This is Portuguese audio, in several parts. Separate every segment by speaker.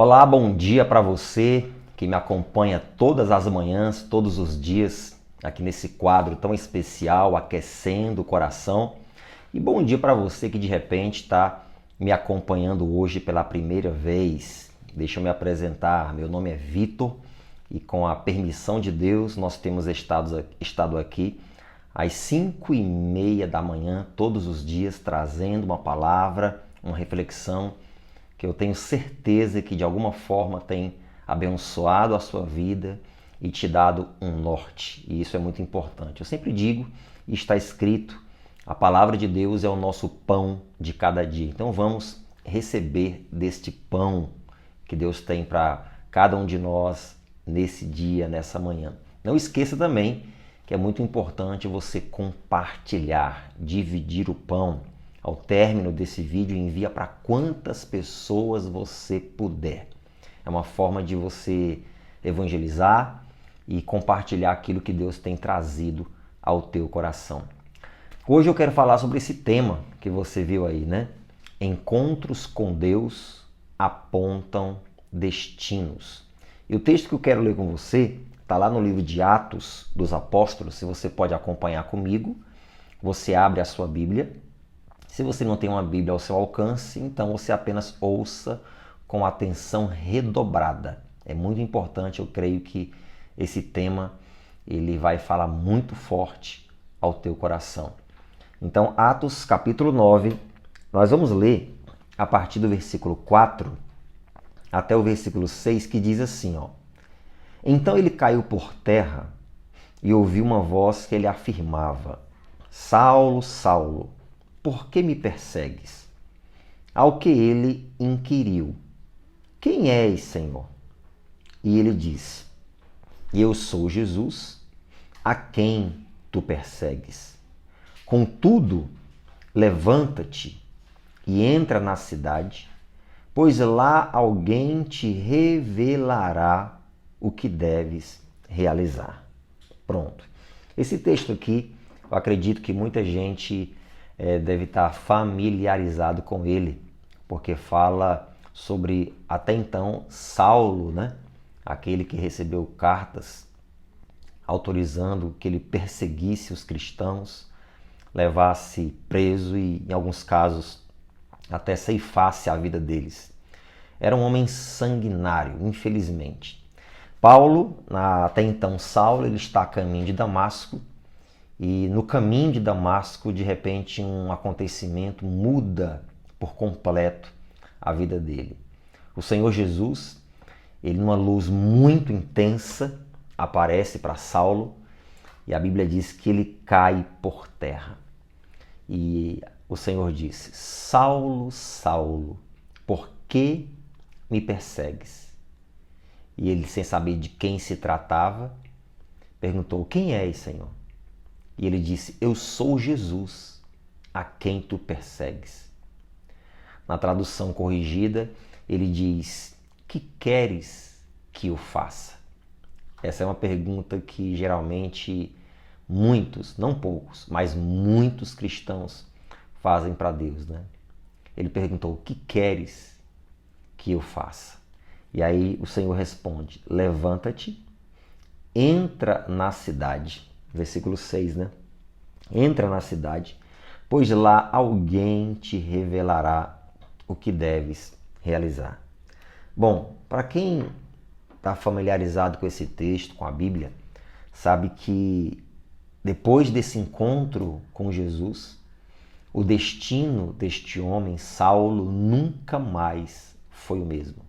Speaker 1: Olá, bom dia para você que me acompanha todas as manhãs, todos os dias, aqui nesse quadro tão especial, Aquecendo o Coração. E bom dia para você que de repente está me acompanhando hoje pela primeira vez. Deixa eu me apresentar, meu nome é Vitor e com a permissão de Deus nós temos estado aqui às 5:30 da manhã, todos os dias, trazendo uma palavra, uma reflexão que eu tenho certeza que de alguma forma tem abençoado a sua vida e te dado um norte. E isso é muito importante. Eu sempre digo, e está escrito, a palavra de Deus é o nosso pão de cada dia. Então vamos receber deste pão que Deus tem para cada um de nós nesse dia, nessa manhã. Não esqueça também que é muito importante você compartilhar, dividir o pão. Ao término desse vídeo, envia para quantas pessoas você puder. É uma forma de você evangelizar e compartilhar aquilo que Deus tem trazido ao teu coração. Hoje eu quero falar sobre esse tema que você viu aí, né? Encontros com Deus apontam destinos. E o texto que eu quero ler com você está lá no livro de Atos dos Apóstolos. Se você pode acompanhar comigo, você abre a sua Bíblia. Se você não tem uma Bíblia ao seu alcance, então você apenas ouça com atenção redobrada. É muito importante, eu creio que esse tema ele vai falar muito forte ao teu coração. Então, Atos capítulo 9, nós vamos ler a partir do versículo 4 até o versículo 6, que diz assim, ó. Então ele caiu por terra e ouviu uma voz que lhe afirmava: Saulo, Saulo, por que me persegues? Ao que ele inquiriu: Quem és, Senhor? E ele disse: Eu sou Jesus, a quem tu persegues. Contudo, levanta-te e entra na cidade, pois lá alguém te revelará o que deves realizar. Pronto. Esse texto aqui, eu acredito que muita gente deve estar familiarizado com ele, porque fala sobre, até então, Saulo, né? Aquele que recebeu cartas autorizando que ele perseguisse os cristãos, levasse preso e, em alguns casos, até ceifasse a vida deles. Era um homem sanguinário, infelizmente. Paulo, até então Saulo, ele está a caminho de Damasco, e no caminho de Damasco, de repente, um acontecimento muda por completo a vida dele. O Senhor Jesus, ele numa luz muito intensa, aparece para Saulo e a Bíblia diz que ele cai por terra. E o Senhor disse: Saulo, Saulo, por que me persegues? E ele, sem saber de quem se tratava, perguntou: Quem és, Senhor? E ele disse: Eu sou Jesus, a quem tu persegues. Na tradução corrigida, ele diz: Que queres que eu faça? Essa é uma pergunta que geralmente muitos, não poucos, mas muitos cristãos fazem para Deus, né? Ele perguntou: O que queres que eu faça? E aí o Senhor responde: Levanta-te, entra na cidade. Versículo 6, né? Entra na cidade, pois lá alguém te revelará o que deves realizar. Bom, para quem está familiarizado com esse texto, com a Bíblia, sabe que depois desse encontro com Jesus, o destino deste homem, Saulo, nunca mais foi o mesmo.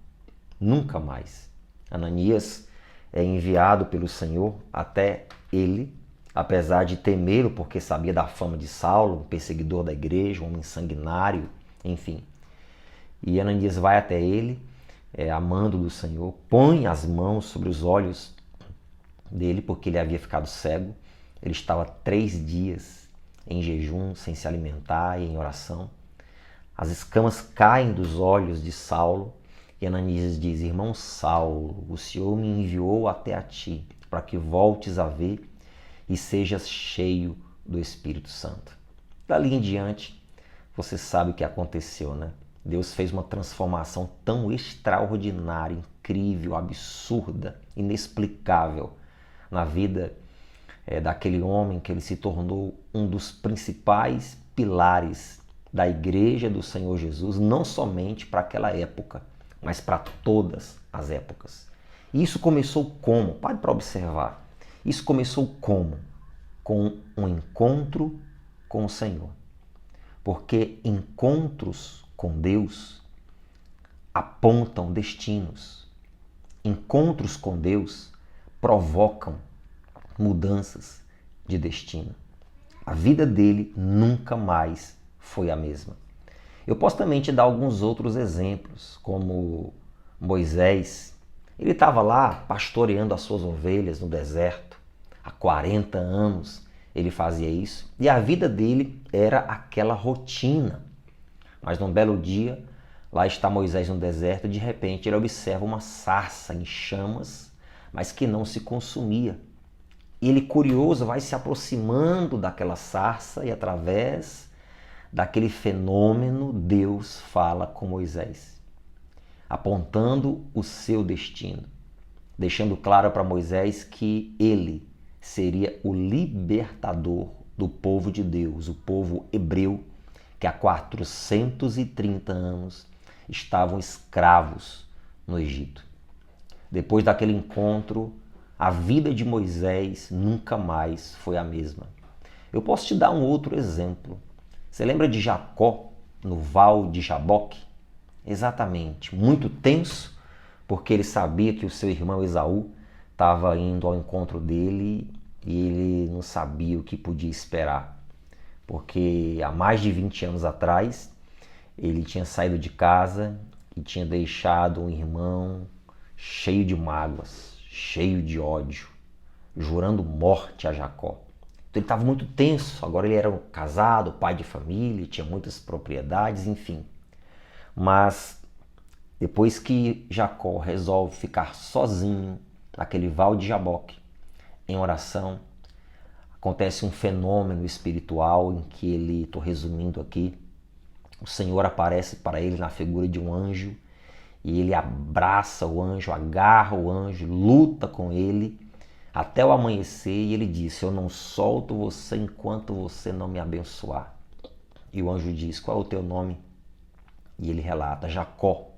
Speaker 1: Nunca mais. Ananias é enviado pelo Senhor até ele, apesar de temê-lo porque sabia da fama de Saulo, um perseguidor da igreja, um homem sanguinário, enfim. E Ananias vai até ele, amando do Senhor, põe as mãos sobre os olhos dele porque ele havia ficado cego. Ele estava 3 dias em jejum, sem se alimentar e em oração. As escamas caem dos olhos de Saulo e Ananias diz: Irmão Saulo, o Senhor me enviou até a ti para que voltes a ver e sejas cheio do Espírito Santo. Dali em diante, você sabe o que aconteceu, né? Deus fez uma transformação tão extraordinária, incrível, absurda, inexplicável na vida daquele homem, que ele se tornou um dos principais pilares da Igreja do Senhor Jesus, não somente para aquela época, mas para todas as épocas. E isso começou como? Pare para observar. Isso começou como? Com um encontro com o Senhor. Porque encontros com Deus apontam destinos. Encontros com Deus provocam mudanças de destino. A vida dele nunca mais foi a mesma. Eu posso também te dar alguns outros exemplos, como Moisés. Ele estava lá pastoreando as suas ovelhas no deserto. Há 40 anos ele fazia isso. E a vida dele era aquela rotina. Mas num belo dia, lá está Moisés no deserto e de repente ele observa uma sarça em chamas, mas que não se consumia. Ele, curioso, vai se aproximando daquela sarça e através daquele fenômeno, Deus fala com Moisés, apontando o seu destino, deixando claro para Moisés que ele seria o libertador do povo de Deus, o povo hebreu, que há 430 anos estavam escravos no Egito. Depois daquele encontro, a vida de Moisés nunca mais foi a mesma. Eu posso te dar um outro exemplo. Você lembra de Jacó no Val de Jaboque? Exatamente, muito tenso, porque ele sabia que o seu irmão Esaú estava indo ao encontro dele e ele não sabia o que podia esperar. Porque há mais de 20 anos atrás, ele tinha saído de casa e tinha deixado um irmão cheio de mágoas, cheio de ódio, jurando morte a Jacó. Então ele estava muito tenso, agora ele era casado, pai de família, tinha muitas propriedades, enfim. Mas depois que Jacó resolve ficar sozinho naquele val de Jaboque, em oração, acontece um fenômeno espiritual em que ele, estou resumindo aqui, o Senhor aparece para ele na figura de um anjo e ele abraça o anjo, agarra o anjo, luta com ele até o amanhecer e ele disse: eu não solto você enquanto você não me abençoar. E o anjo diz: qual é o teu nome? E ele relata: Jacó.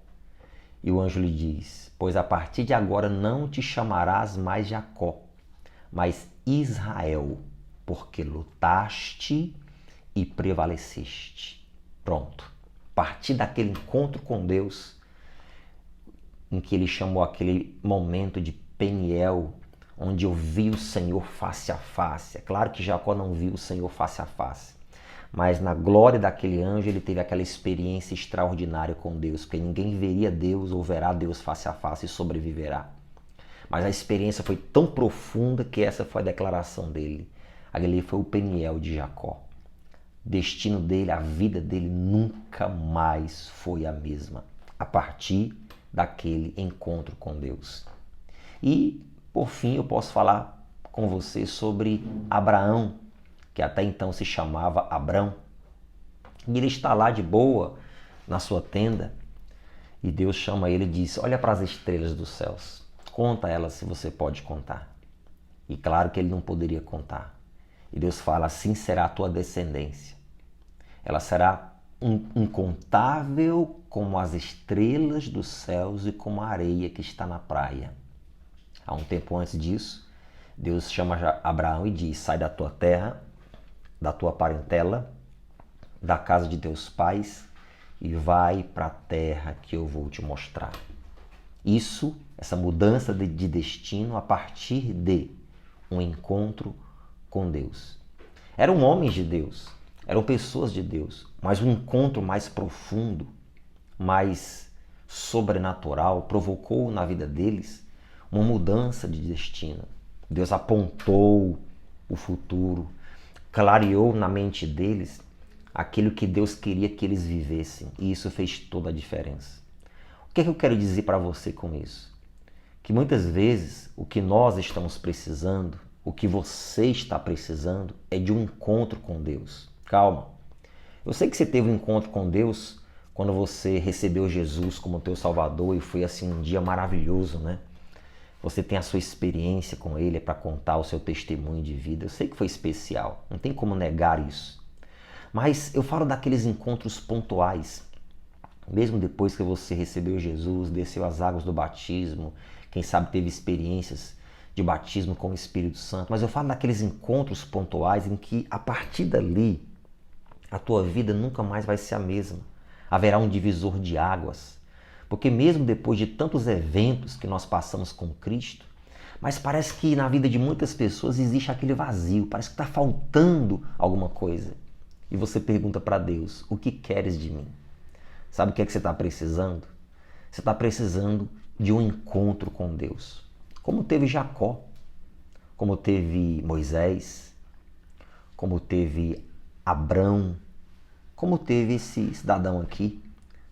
Speaker 1: E o anjo lhe diz: pois a partir de agora não te chamarás mais Jacó, mas Israel, porque lutaste e prevaleceste. Pronto. A partir daquele encontro com Deus, em que ele chamou aquele momento de Peniel, onde eu vi o Senhor face a face. É claro que Jacó não viu o Senhor face a face, mas na glória daquele anjo ele teve aquela experiência extraordinária com Deus, porque ninguém veria Deus ou verá Deus face a face e sobreviverá. Mas a experiência foi tão profunda que essa foi a declaração dele. Ali foi o Peniel de Jacó. O destino dele, a vida dele nunca mais foi a mesma, a partir daquele encontro com Deus. E, por fim, eu posso falar com você sobre Abraão, que até então se chamava Abrão. E ele está lá de boa, na sua tenda, e Deus chama ele e diz: olha para as estrelas dos céus, conta elas se você pode contar. E claro que ele não poderia contar. E Deus fala: assim será a tua descendência. Ela será incontável como as estrelas dos céus e como a areia que está na praia. Há um tempo antes disso, Deus chama Abraão e diz: sai da tua terra, da tua parentela, da casa de teus pais e vai para a terra que eu vou te mostrar. Isso, essa mudança de destino a partir de um encontro com Deus. Eram homens de Deus, eram pessoas de Deus, mas um encontro mais profundo, mais sobrenatural, provocou na vida deles uma mudança de destino. Deus apontou o futuro, clareou na mente deles aquilo que Deus queria que eles vivessem, e isso fez toda a diferença. O que é que eu quero dizer para você com isso? Que muitas vezes o que nós estamos precisando, o que você está precisando, é de um encontro com Deus. Calma. Eu sei que você teve um encontro com Deus quando você recebeu Jesus como teu Salvador e foi assim um dia maravilhoso, né? Você tem a sua experiência com Ele para contar o seu testemunho de vida. Eu sei que foi especial, não tem como negar isso. Mas eu falo daqueles encontros pontuais. Mesmo depois que você recebeu Jesus, desceu as águas do batismo, quem sabe teve experiências de batismo com o Espírito Santo. Mas eu falo daqueles encontros pontuais em que, a partir dali, a tua vida nunca mais vai ser a mesma. Haverá um divisor de águas. Porque mesmo depois de tantos eventos que nós passamos com Cristo, mas parece que na vida de muitas pessoas existe aquele vazio, parece que está faltando alguma coisa. E você pergunta para Deus, o que queres de mim? Sabe o que é que você está precisando? Você está precisando de um encontro com Deus. Como teve Jacó, como teve Moisés, como teve Abrão, como teve esse cidadão aqui,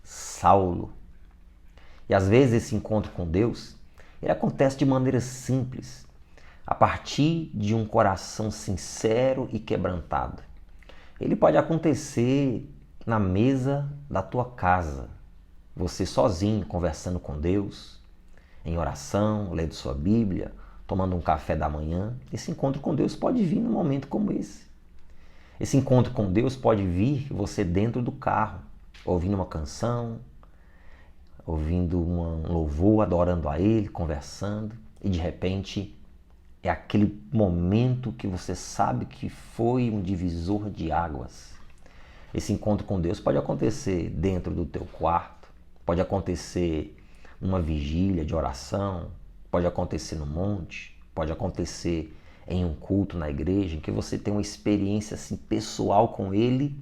Speaker 1: Saulo. E às vezes esse encontro com Deus, ele acontece de maneira simples, a partir de um coração sincero e quebrantado. Ele pode acontecer na mesa da tua casa, você sozinho, conversando com Deus, em oração, lendo sua Bíblia, tomando um café da manhã. Esse encontro com Deus pode vir num momento como esse. Esse encontro com Deus pode vir você dentro do carro, ouvindo uma canção, ouvindo um louvor, adorando a Ele, conversando, e de repente é aquele momento que você sabe que foi um divisor de águas. Esse encontro com Deus pode acontecer dentro do teu quarto, pode acontecer numa vigília de oração, pode acontecer no monte, pode acontecer em um culto na igreja, em que você tem uma experiência assim, pessoal com Ele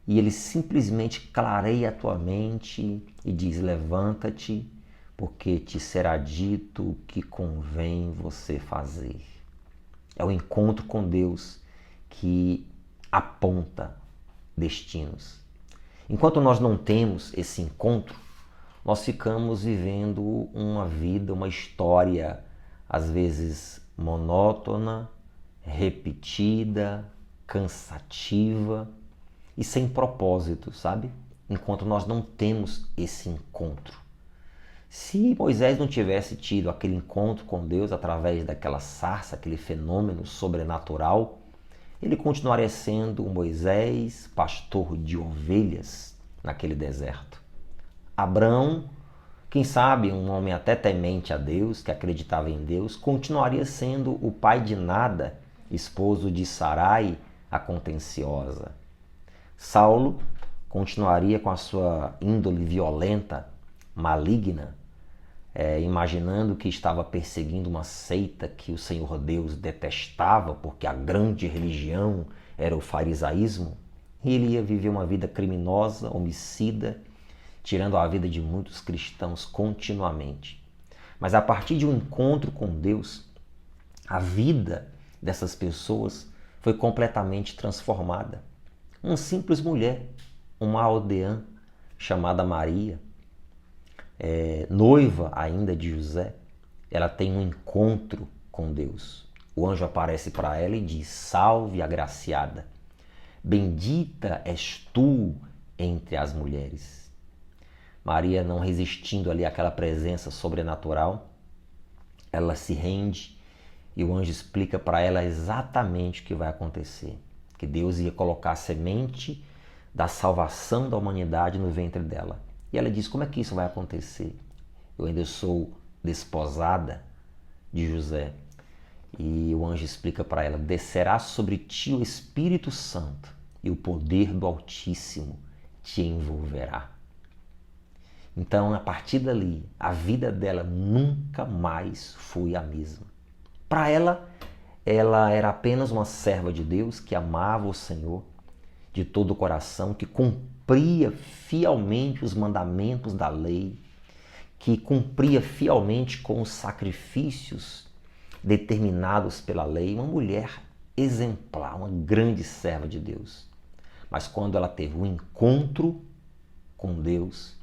Speaker 1: e Ele simplesmente clareia a tua mente e diz: levanta-te, porque te será dito o que convém você fazer. É o encontro com Deus que aponta destinos. Enquanto nós não temos esse encontro, nós ficamos vivendo uma vida, uma história, às vezes monótona, repetida, cansativa e sem propósito, sabe? Enquanto nós não temos esse encontro. Se Moisés não tivesse tido aquele encontro com Deus através daquela sarça, aquele fenômeno sobrenatural, ele continuaria sendo um Moisés, pastor de ovelhas naquele deserto. Abrão, quem sabe um homem até temente a Deus, que acreditava em Deus, continuaria sendo o pai de Nada, esposo de Sarai, a contenciosa. Saulo continuaria com a sua índole violenta, maligna, imaginando que estava perseguindo uma seita que o Senhor Deus detestava, porque a grande religião era o farisaísmo, e ele ia viver uma vida criminosa, homicida, tirando a vida de muitos cristãos continuamente. Mas a partir de um encontro com Deus, a vida dessas pessoas foi completamente transformada. Uma simples mulher, uma aldeã chamada Maria, noiva ainda de José, ela tem um encontro com Deus. O anjo aparece para ela e diz: salve, agraciada, bendita és tu entre as mulheres. Maria, não resistindo ali àquela presença sobrenatural, ela se rende e o anjo explica para ela exatamente o que vai acontecer. Que Deus ia colocar a semente da salvação da humanidade no ventre dela. E ela diz: como é que isso vai acontecer? Eu ainda sou desposada de José. E o anjo explica para ela: descerá sobre ti o Espírito Santo e o poder do Altíssimo te envolverá. Então, a partir dali, a vida dela nunca mais foi a mesma. Para ela, ela era apenas uma serva de Deus que amava o Senhor de todo o coração, que cumpria fielmente os mandamentos da lei, que cumpria fielmente com os sacrifícios determinados pela lei, uma mulher exemplar, uma grande serva de Deus. Mas quando ela teve um encontro com Deus,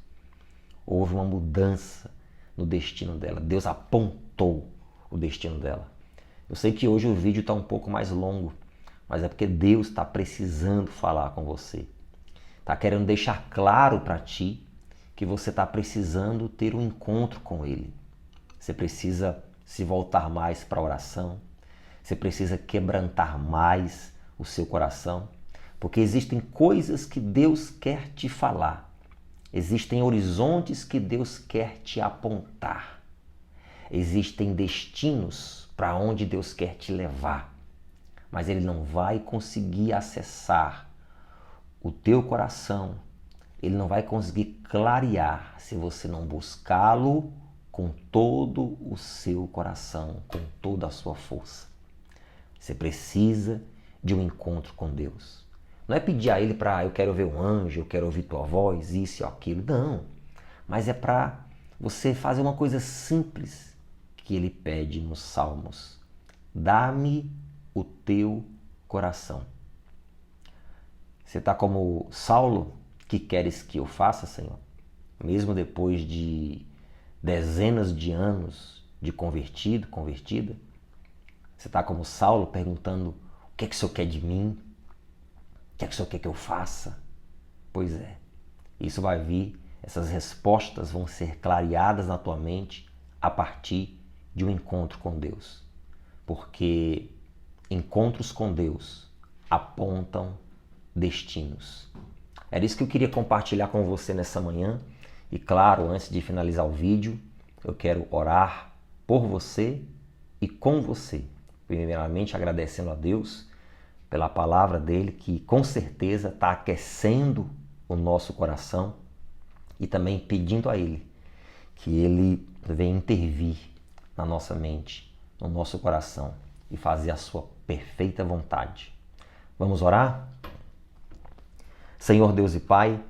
Speaker 1: houve uma mudança no destino dela. Deus apontou o destino dela. Eu sei que hoje o vídeo está um pouco mais longo, mas é porque Deus está precisando falar com você. está querendo deixar claro para ti que você está precisando ter um encontro com Ele. Você precisa se voltar mais para a oração, você precisa quebrantar mais o seu coração, porque existem coisas que Deus quer te falar, existem horizontes que Deus quer te apontar, existem destinos para onde Deus quer te levar, mas Ele não vai conseguir acessar o teu coração, Ele não vai conseguir clarear se você não buscá-lo com todo o seu coração, com toda a sua força. Você precisa de um encontro com Deus. Não é pedir a Ele para eu quero ver um anjo, eu quero ouvir tua voz, isso ou aquilo. Não. Mas é para você fazer uma coisa simples que Ele pede nos Salmos. Dá-me o teu coração. Você está como Saulo, que queres que eu faça, Senhor? Mesmo depois de dezenas de anos de convertida, você está como Saulo perguntando: o que é que o Senhor quer de mim? O que é que o Senhor quer que eu faça? Pois é, isso vai vir, essas respostas vão ser clareadas na tua mente a partir de um encontro com Deus. Porque encontros com Deus apontam destinos. Era isso que eu queria compartilhar com você nessa manhã. E claro, antes de finalizar o vídeo, eu quero orar por você e com você. Primeiramente agradecendo a Deus pela palavra dele, que com certeza está aquecendo o nosso coração, e também pedindo a Ele que Ele venha intervir na nossa mente, no nosso coração e fazer a sua perfeita vontade. Vamos orar? Senhor Deus e Pai,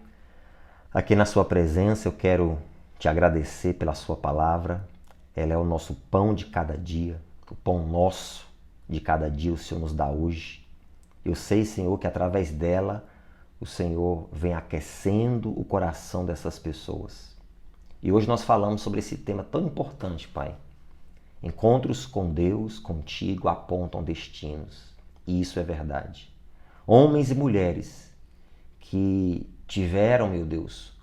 Speaker 1: aqui na sua presença eu quero te agradecer pela sua palavra. Ela é o nosso pão de cada dia, o pão nosso de cada dia o Senhor nos dá hoje. Eu sei, Senhor, que através dela o Senhor vem aquecendo o coração dessas pessoas. E hoje nós falamos sobre esse tema tão importante, Pai. Encontros com Deus, contigo, apontam destinos. E isso é verdade. Homens e mulheres que tiveram, meu Deus,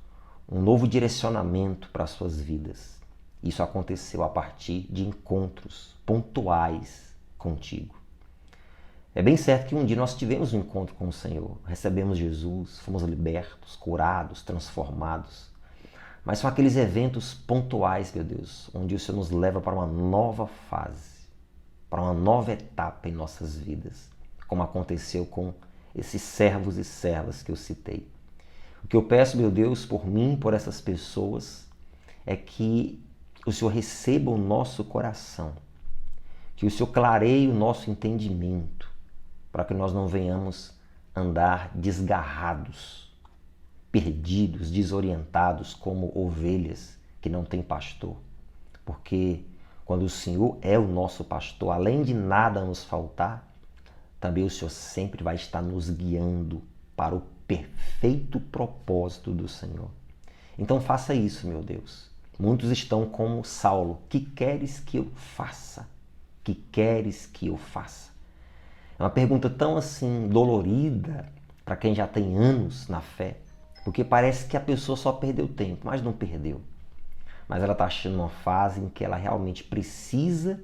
Speaker 1: um novo direcionamento para as suas vidas. Isso aconteceu a partir de encontros pontuais contigo. É bem certo que um dia nós tivemos um encontro com o Senhor, recebemos Jesus, fomos libertos, curados, transformados. Mas são aqueles eventos pontuais, meu Deus, onde o Senhor nos leva para uma nova fase, para uma nova etapa em nossas vidas, como aconteceu com esses servos e servas que eu citei. O que eu peço, meu Deus, por mim e por essas pessoas, é que o Senhor receba o nosso coração, que o Senhor clareie o nosso entendimento, para que nós não venhamos andar desgarrados, perdidos, desorientados como ovelhas que não têm pastor. Porque quando o Senhor é o nosso pastor, além de nada nos faltar, também o Senhor sempre vai estar nos guiando para o perfeito propósito do Senhor. Então faça isso, meu Deus. Muitos estão como Saulo. Que queres que eu faça? Que queres que eu faça? É uma pergunta tão assim dolorida para quem já tem anos na fé, porque parece que a pessoa só perdeu tempo, mas não perdeu. Mas ela está achando uma fase em que ela realmente precisa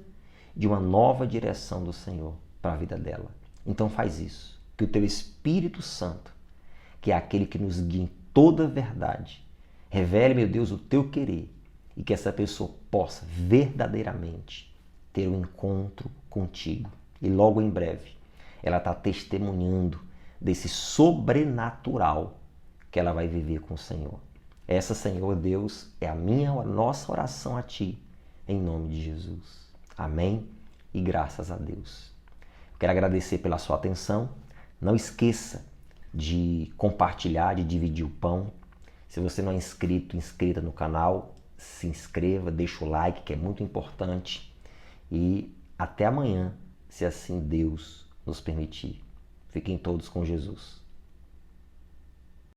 Speaker 1: de uma nova direção do Senhor para a vida dela. Então faz isso, que o teu Espírito Santo, que é aquele que nos guia em toda a verdade, revele, meu Deus, o teu querer e que essa pessoa possa verdadeiramente ter um encontro contigo. E logo em breve ela está testemunhando desse sobrenatural que ela vai viver com o Senhor. Essa, Senhor Deus, é a nossa oração a Ti, em nome de Jesus. Amém e graças a Deus. Quero agradecer pela sua atenção. Não esqueça de compartilhar, de dividir o pão. Se você não é inscrito, inscrita no canal, se inscreva, deixa o like, que é muito importante. E até amanhã, se assim Deus nos permitir. Fiquem todos com Jesus.